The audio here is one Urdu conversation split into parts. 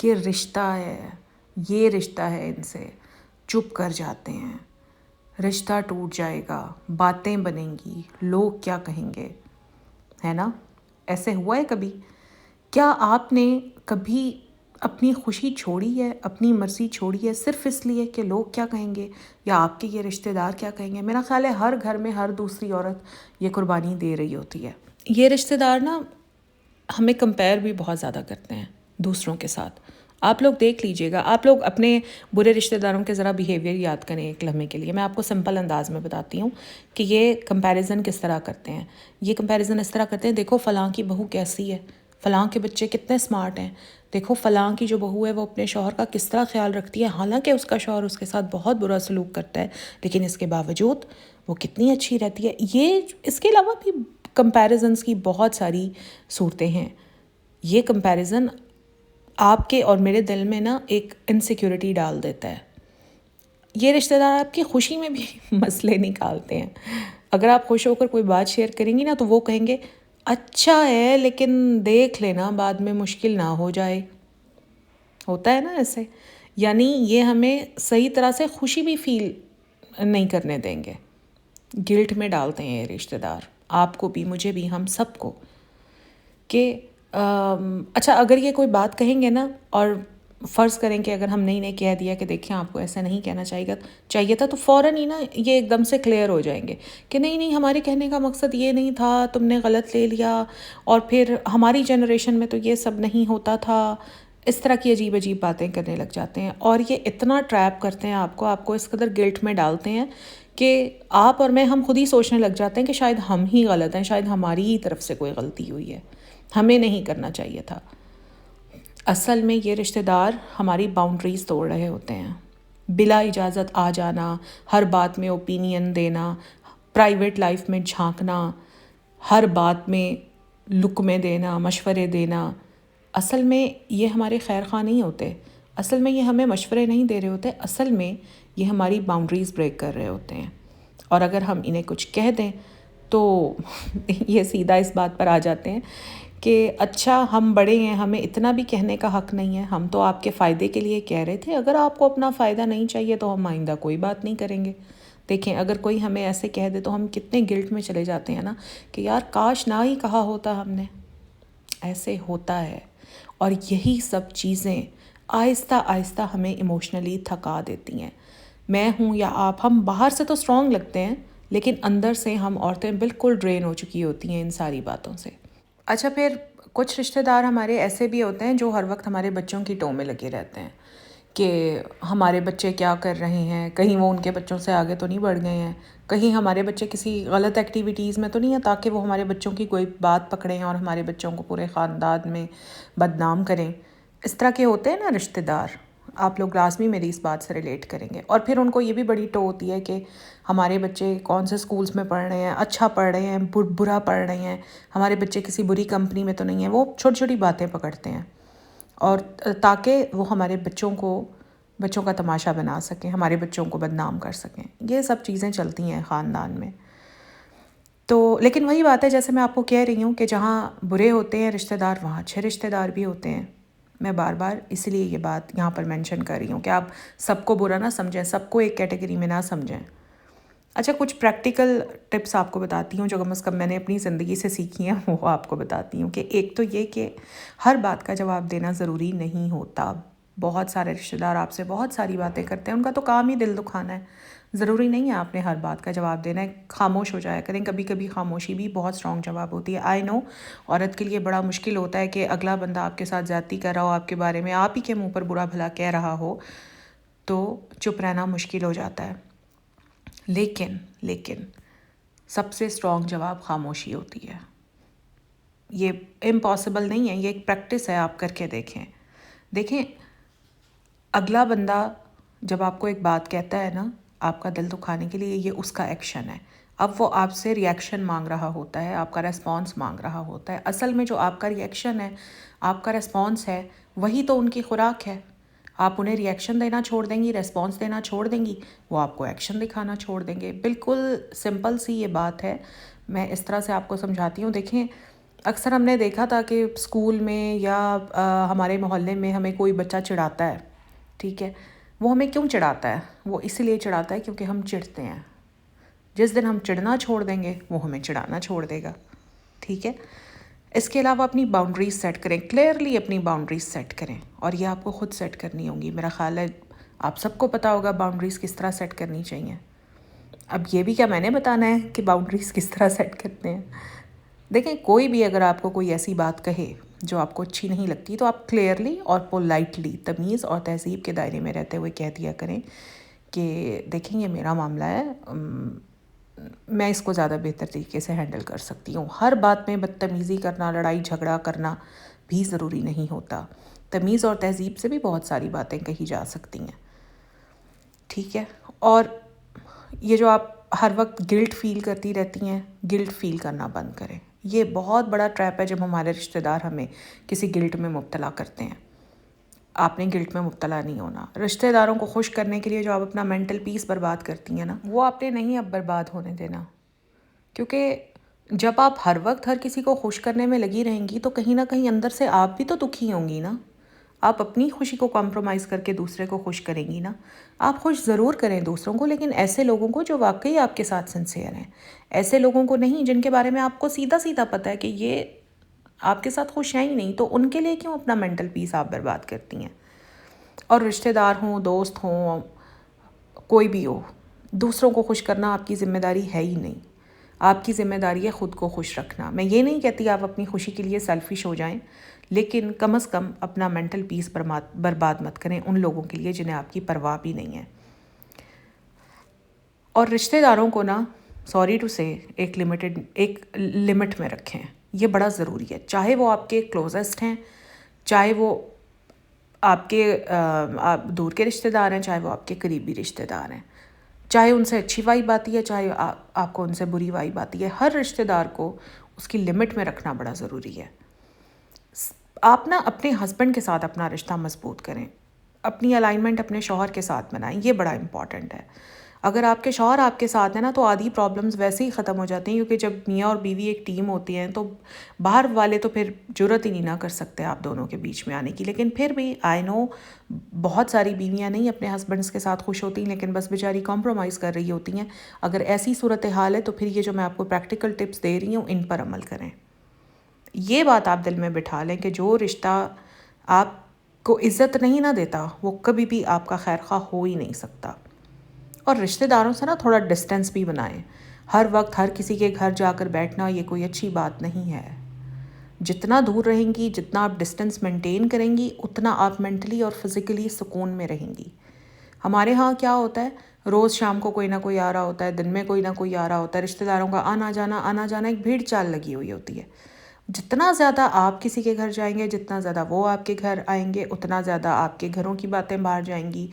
کہ رشتہ ہے، یہ رشتہ ہے، ان سے چپ کر جاتے ہیں، رشتہ ٹوٹ جائے گا، باتیں بنیں گی، لوگ کیا کہیں گے، ہے نا؟ ایسے ہوا ہے کبھی؟ کیا آپ نے کبھی اپنی خوشی چھوڑی ہے، اپنی مرضی چھوڑی ہے صرف اس لیے کہ لوگ کیا کہیں گے یا آپ کے یہ رشتہ دار کیا کہیں گے؟ میرا خیال ہے ہر گھر میں ہر دوسری عورت یہ قربانی دے رہی ہوتی ہے۔ یہ رشتہ دار نا ہمیں کمپیئر بھی بہت زیادہ کرتے ہیں دوسروں کے ساتھ۔ آپ لوگ دیکھ لیجئے گا، آپ لوگ اپنے برے رشتہ داروں کے ذرا بیہیویئر یاد کریں ایک لمحے کے لیے۔ میں آپ کو سمپل انداز میں بتاتی ہوں کہ یہ کمپیریزن کس طرح کرتے ہیں۔ یہ کمپیریزن اس طرح کرتے ہیں، دیکھو فلاں کی بہو کیسی ہے، فلاں کے بچے کتنے سمارٹ ہیں، دیکھو فلاں کی جو بہو ہے وہ اپنے شوہر کا کس طرح خیال رکھتی ہے، حالانکہ اس کا شوہر اس کے ساتھ بہت برا سلوک کرتا ہے، لیکن اس کے باوجود وہ کتنی اچھی رہتی ہے۔ یہ اس کے علاوہ بھی کمپیریزنس کی بہت ساری صورتیں ہیں۔ یہ کمپیریزن آپ کے اور میرے دل میں نا ایک انسیکیورٹی ڈال دیتا ہے۔ یہ رشتہ دار آپ کی خوشی میں بھی مسئلے نکالتے ہیں۔ اگر آپ خوش ہو کر کوئی بات شیئر کریں گی نا تو وہ کہیں گے اچھا ہے لیکن دیکھ لینا بعد میں مشکل نہ ہو جائے۔ ہوتا ہے نا ایسے؟ یعنی یہ ہمیں صحیح طرح سے خوشی بھی فیل نہیں کرنے دیں گے، گلٹ میں ڈالتے ہیں یہ رشتہ دار، آپ کو بھی، مجھے بھی، ہم سب کو، کہ اچھا اگر یہ کوئی بات کہیں گے نا اور فرض کریں کہ اگر ہم نے کہہ دیا کہ دیکھیں آپ کو ایسا نہیں کہنا چاہیے تھا، تو فوراً ہی نا یہ ایک دم سے کلیئر ہو جائیں گے کہ نہیں ہمارے کہنے کا مقصد یہ نہیں تھا، تم نے غلط لے لیا، اور پھر ہماری جنریشن میں تو یہ سب نہیں ہوتا تھا۔ اس طرح کی عجیب عجیب باتیں کرنے لگ جاتے ہیں، اور یہ اتنا ٹریپ کرتے ہیں آپ کو اس قدر گلٹ میں ڈالتے ہیں کہ آپ اور میں ہم خود ہی سوچنے لگ جاتے ہیں کہ شاید ہم ہی غلط ہیں، شاید ہماری ہی طرف سے کوئی غلطی ہوئی ہے، ہمیں نہیں کرنا چاہیے تھا۔ اصل میں یہ رشتہ دار ہماری باؤنڈریز توڑ رہے ہوتے ہیں، بلا اجازت آ جانا، ہر بات میں اوپینین دینا، پرائیویٹ لائف میں جھانکنا، ہر بات میں لقمے دینا، مشورے دینا۔ اصل میں یہ ہمارے خیر خواہ نہیں ہوتے، اصل میں یہ ہمیں مشورے نہیں دے رہے ہوتے، اصل میں یہ ہماری باؤنڈریز بریک کر رہے ہوتے ہیں۔ اور اگر ہم انہیں کچھ کہہ دیں تو یہ سیدھا اس بات پر آ جاتے ہیں کہ اچھا ہم بڑے ہیں، ہمیں اتنا بھی کہنے کا حق نہیں ہے، ہم تو آپ کے فائدے کے لیے کہہ رہے تھے، اگر آپ کو اپنا فائدہ نہیں چاہیے تو ہم آئندہ کوئی بات نہیں کریں گے۔ دیکھیں اگر کوئی ہمیں ایسے کہہ دے تو ہم کتنے گلٹ میں چلے جاتے ہیں نا کہ یار کاش نہ ہی کہا ہوتا ہم نے۔ ایسے ہوتا ہے، اور یہی سب چیزیں آہستہ آہستہ ہمیں ایموشنلی تھکا دیتی ہیں۔ میں ہوں یا آپ، ہم باہر سے تو اسٹرانگ لگتے ہیں لیکن اندر سے ہم عورتیں بالکل ڈرین ہو چکی ہوتی ہیں ان ساری باتوں سے۔ اچھا پھر کچھ رشتہ دار ہمارے ایسے بھی ہوتے ہیں جو ہر وقت ہمارے بچوں کی ٹو میں لگے رہتے ہیں کہ ہمارے بچے کیا کر رہے ہیں، کہیں وہ ان کے بچوں سے آگے تو نہیں بڑھ گئے ہیں، کہیں ہمارے بچے کسی غلط ایکٹیویٹیز میں تو نہیں ہیں تاکہ وہ ہمارے بچوں کی کوئی بات پکڑیں اور ہمارے بچوں کو پورے خاندان میں بدنام کریں۔ اس طرح کے ہوتے ہیں نا رشتہ دار، آپ لوگ لازمی میری اس بات سے ریلیٹ کریں گے۔ اور پھر ان کو یہ بھی بڑی ٹو ہوتی ہے کہ ہمارے بچے کون سے سکولز میں پڑھ رہے ہیں، اچھا پڑھ رہے ہیں، برا پڑھ رہے ہیں، ہمارے بچے کسی بری کمپنی میں تو نہیں ہیں۔ وہ چھوٹی چھوٹی باتیں پکڑتے ہیں اور تاکہ وہ ہمارے بچوں کا تماشا بنا سکیں، ہمارے بچوں کو بدنام کر سکیں۔ یہ سب چیزیں چلتی ہیں خاندان میں۔ تو لیکن وہی بات ہے جیسے میں آپ کو کہہ رہی ہوں کہ جہاں برے ہوتے ہیں رشتہ دار وہاں اچھے رشتہ دار بھی ہوتے ہیں۔ میں بار بار اس لیے یہ بات یہاں پر مینشن کر رہی ہوں کہ آپ سب کو برا نہ سمجھیں، سب کو ایک کیٹیگری میں نہ سمجھیں۔ اچھا کچھ پریکٹیکل ٹپس آپ کو بتاتی ہوں جو کم از کم میں نے اپنی زندگی سے سیکھی ہیں، وہ آپ کو بتاتی ہوں کہ ایک تو یہ کہ ہر بات کا جواب دینا ضروری نہیں ہوتا۔ بہت سارے رشتہ دار آپ سے بہت ساری باتیں کرتے ہیں، ان کا تو کام ہی دل دکھانا ہے، ضروری نہیں ہے آپ نے ہر بات کا جواب دینا ہے۔ خاموش ہو جایا کریں، کبھی کبھی خاموشی بھی بہت اسٹرانگ جواب ہوتی ہے۔ آئی نو عورت کے لیے بڑا مشکل ہوتا ہے کہ اگلا بندہ آپ کے ساتھ زیادتی کر رہا ہو، آپ کے بارے میں آپ ہی کے منہ پر برا بھلا کہہ رہا ہو تو چپ رہنا مشکل ہو جاتا ہے، لیکن سب سے اسٹرانگ جواب خاموشی ہوتی ہے۔ یہ امپاسبل نہیں ہے، یہ ایک پریکٹس ہے، آپ کر کے دیکھیں اگلا بندہ جب آپ کو ایک بات کہتا ہے نا آپ کا دل دکھانے کے لیے، یہ اس کا ایکشن ہے۔ اب وہ آپ سے ریئیکشن مانگ رہا ہوتا ہے، آپ کا ریسپانس مانگ رہا ہوتا ہے۔ اصل میں جو آپ کا ریئیکشن ہے، آپ کا ریسپانس ہے، وہی تو ان کی خوراک ہے۔ آپ انہیں ریئیکشن دینا چھوڑ دیں گی، ریسپانس دینا چھوڑ دیں گی، وہ آپ کو ایکشن دکھانا چھوڑ دیں گے۔ بالکل سمپل سی یہ بات ہے، میں اس طرح سے آپ کو سمجھاتی ہوں۔ دیکھیں اکثر ہم نے دیکھا تھا کہ اسکول میں یا ہمارے محلے میں ہمیں کوئی بچہ چڑھاتا ہے، ٹھیک ہے، وہ ہمیں کیوں چڑھاتا ہے؟ وہ اس لیے چڑھاتا ہے کیونکہ ہم چڑھتے ہیں. جس دن ہم چڑھنا چھوڑ دیں گے وہ ہمیں چڑھانا چھوڑ دے گا. ٹھیک ہے. اس کے علاوہ اپنی باؤنڈریز سیٹ کریں، کلیئرلی اپنی باؤنڈریز سیٹ کریں، اور یہ آپ کو خود سیٹ کرنی ہوں گی. میرا خیال ہے آپ سب کو پتہ ہوگا باؤنڈریز کس طرح سیٹ کرنی چاہیے. اب یہ بھی کیا میں نے بتانا ہے کہ باؤنڈریز کس طرح سیٹ کرتے ہیں؟ دیکھیں، کوئی بھی اگر آپ کو کوئی ایسی بات کہے جو آپ کو اچھی نہیں لگتی تو آپ کلیئرلی اور پولائٹلی، تمیز اور تہذیب کے دائرے میں رہتے ہوئے کہہ دیا کریں کہ دیکھیں یہ میرا معاملہ ہے، میں اس کو زیادہ بہتر طریقے سے ہینڈل کر سکتی ہوں. ہر بات میں بدتمیزی کرنا، لڑائی جھگڑا کرنا بھی ضروری نہیں ہوتا. تمیز اور تہذیب سے بھی بہت ساری باتیں کہی جا سکتی ہیں. ٹھیک ہے. اور یہ جو آپ ہر وقت گلٹ فیل کرتی رہتی ہیں، گلٹ فیل کرنا بند کریں. یہ بہت بڑا ٹریپ ہے جب ہمارے رشتہ دار ہمیں کسی گلٹ میں مبتلا کرتے ہیں. آپ نے گلٹ میں مبتلا نہیں ہونا. رشتہ داروں کو خوش کرنے کے لیے جو آپ اپنا مینٹل پیس برباد کرتی ہیں نا، وہ آپ نے نہیں اب برباد ہونے دینا. کیونکہ جب آپ ہر وقت ہر کسی کو خوش کرنے میں لگی رہیں گی تو کہیں نہ کہیں اندر سے آپ بھی تو دکھی ہوں گی نا. آپ اپنی خوشی کو کمپرومائز کر کے دوسرے کو خوش کریں گی نا. آپ خوش ضرور کریں دوسروں کو، لیکن ایسے لوگوں کو جو واقعی آپ کے ساتھ سنسیئر ہیں. ایسے لوگوں کو نہیں جن کے بارے میں آپ کو سیدھا سیدھا پتہ ہے کہ یہ آپ کے ساتھ خوش ہیں ہی نہیں، تو ان کے لیے کیوں اپنا مینٹل پیس آپ برباد کرتی ہیں؟ اور رشتہ دار ہوں، دوست ہوں، کوئی بھی ہو، دوسروں کو خوش کرنا آپ کی ذمہ داری ہے ہی نہیں. آپ کی ذمہ داری ہے خود کو خوش رکھنا. میں یہ نہیں کہتی آپ اپنی خوشی کے لیے سیلفش ہو جائیں، لیکن کم از کم اپنا مینٹل پیس برباد مت کریں ان لوگوں کے لیے جنہیں آپ کی پرواہ بھی نہیں ہے. اور رشتہ داروں کو نا، سوری ٹو سے، ایک لمٹ میں رکھیں. یہ بڑا ضروری ہے. چاہے وہ آپ کے کلوزسٹ ہیں، چاہے وہ آپ کے دور کے رشتہ دار ہیں، چاہے وہ آپ کے قریبی رشتہ دار ہیں، چاہے ان سے اچھی وائب آتی ہے، چاہے آپ کو ان سے بری وائب آتی ہے. ہر رشتہ دار کو اس کی لمٹ میں رکھنا بڑا ضروری ہے. آپ نا اپنے ہسبینڈ کے ساتھ اپنا رشتہ مضبوط کریں. اپنی الائنمنٹ اپنے شوہر کے ساتھ بنائیں. یہ بڑا امپورٹنٹ ہے. اگر آپ کے شوہر آپ کے ساتھ ہیں نا تو آدھی پرابلمز ویسے ہی ختم ہو جاتی ہیں، کیونکہ جب میاں اور بیوی ایک ٹیم ہوتی ہیں تو باہر والے تو پھر جرت ہی نہیں نہ کر سکتے آپ دونوں کے بیچ میں آنے کی. لیکن پھر بھی آئی نو بہت ساری بیویاں نہیں اپنے ہسبینڈس کے ساتھ خوش ہوتی، لیکن بس بیچاری کمپرومائز کر رہی ہوتی ہیں. اگر ایسی صورتحال ہے تو پھر یہ جو میں آپ کو پریکٹیکل ٹپس دے رہی ہوں ان پر عمل کریں. یہ بات آپ دل میں بٹھا لیں کہ جو رشتہ آپ کو عزت نہیں نہ دیتا وہ کبھی بھی آپ کا خیر خواہ ہو ہی نہیں سکتا. اور رشتہ داروں سے نا تھوڑا ڈسٹینس بھی بنائیں. ہر وقت ہر کسی کے گھر جا کر بیٹھنا یہ کوئی اچھی بات نہیں ہے. جتنا دور رہیں گی، جتنا آپ ڈسٹینس مینٹین کریں گی، اتنا آپ مینٹلی اور فزیکلی سکون میں رہیں گی. ہمارے ہاں کیا ہوتا ہے، روز شام کو کوئی نہ کوئی آ رہا ہوتا ہے، دن میں کوئی نہ کوئی آ رہا ہوتا ہے. رشتہ داروں کا آنا جانا ایک بھیڑ چال لگی ہوئی ہوتی ہے. جتنا زیادہ آپ کسی کے گھر جائیں گے، جتنا زیادہ وہ آپ کے گھر آئیں گے، اتنا زیادہ آپ کے گھروں کی باتیں باہر جائیں گی.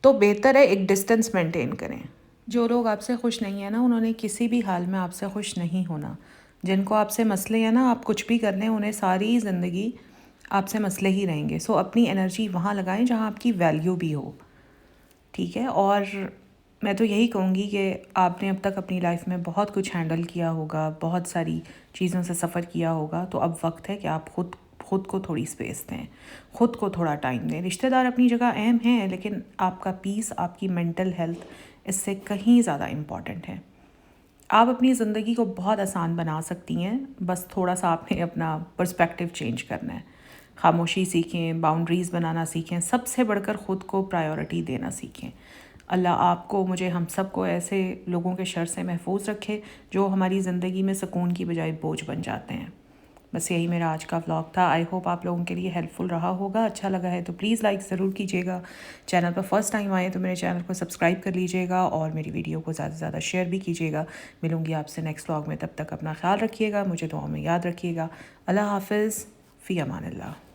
تو بہتر ہے ایک ڈسٹینس مینٹین کریں. جو لوگ آپ سے خوش نہیں ہیں نا، انہوں نے کسی بھی حال میں آپ سے خوش نہیں ہونا. جن کو آپ سے مسئلے ہیں نا، آپ کچھ بھی کر لیں، انہیں ساری زندگی آپ سے مسئلے ہی رہیں گے. سو اپنی انرجی وہاں لگائیں جہاں آپ کی ویلیو بھی ہو. ٹھیک ہے. اور میں تو یہی کہوں گی کہ آپ نے اب تک اپنی لائف میں بہت کچھ ہینڈل کیا ہوگا، بہت ساری چیزوں سے سفر کیا ہوگا. تو اب وقت ہے کہ آپ خود کو تھوڑی سپیس دیں، خود کو تھوڑا ٹائم دیں. رشتہ دار اپنی جگہ اہم ہیں، لیکن آپ کا پیس، آپ کی مینٹل ہیلتھ اس سے کہیں زیادہ امپورٹنٹ ہے. آپ اپنی زندگی کو بہت آسان بنا سکتی ہیں، بس تھوڑا سا آپ نے اپنا پرسپیکٹیو چینج کرنا ہے. خاموشی سیکھیں، باؤنڈریز بنانا سیکھیں، سب سے بڑھ کر خود کو پرائیورٹی دینا سیکھیں. اللہ آپ کو، مجھے، ہم سب کو ایسے لوگوں کے شر سے محفوظ رکھے جو ہماری زندگی میں سکون کی بجائے بوجھ بن جاتے ہیں. بس یہی میرا آج کا ولاگ تھا. آئی ہوپ آپ لوگوں کے لیے ہیلپ فل رہا ہوگا. اچھا لگا ہے تو پلیز لائک ضرور کیجیے گا. چینل پر فرسٹ ٹائم آئے تو میرے چینل کو سبسکرائب کر لیجیے گا، اور میری ویڈیو کو زیادہ سے زیادہ شیئر بھی کیجیے گا. ملوں گی آپ سے نیکسٹ ولاگ میں. تب تک اپنا خیال رکھیے گا، مجھے دعاؤں میں یاد رکھیے گا. اللہ حافظ. فی امان اللہ.